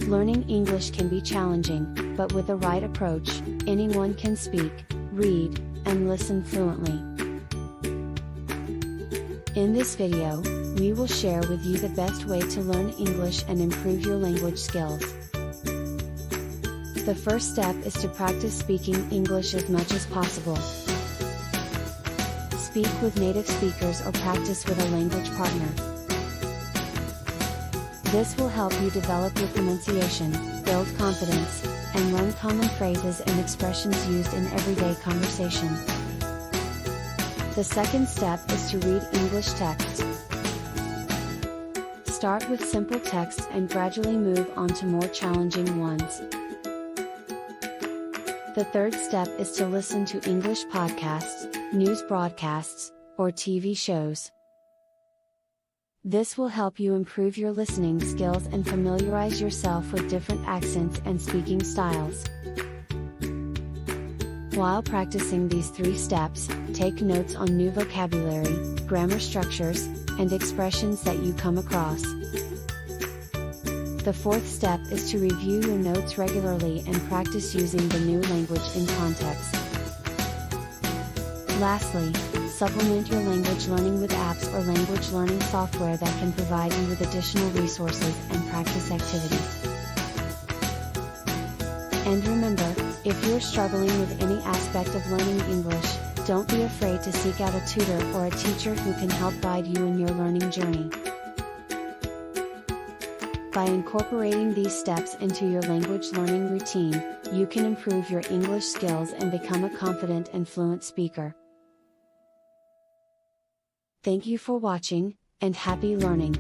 Learning English can be challenging, but with the right approach, anyone can speak, read, and listen fluently. In this video, we will share with you the best way to learn English and improve your language skills. The first step is to practice speaking English as much as possible. Speak with native speakers or practice with a language partner. This will help you develop your pronunciation, build confidence, and learn common phrases and expressions used in everyday conversation. The second step is to read English text. Start with simple texts and gradually move on to more challenging ones. The third step is to listen to English podcasts, news broadcasts, or TV shows. This will help you improve your listening skills and familiarize yourself with different accents and speaking styles. While practicing these 3 steps, take notes on new vocabulary, grammar structures, and expressions that you come across. The fourth step is to review your notes regularly and practice using the new language in context. Lastly, supplement your language learning with apps or language learning software that can provide you with additional resources and practice activities. And remember, if you're struggling with any aspect of learning English, don't be afraid to seek out a tutor or a teacher who can help guide you in your learning journey. By incorporating these steps into your language learning routine, you can improve your English skills and become a confident and fluent speaker. Thank you for watching, and happy learning!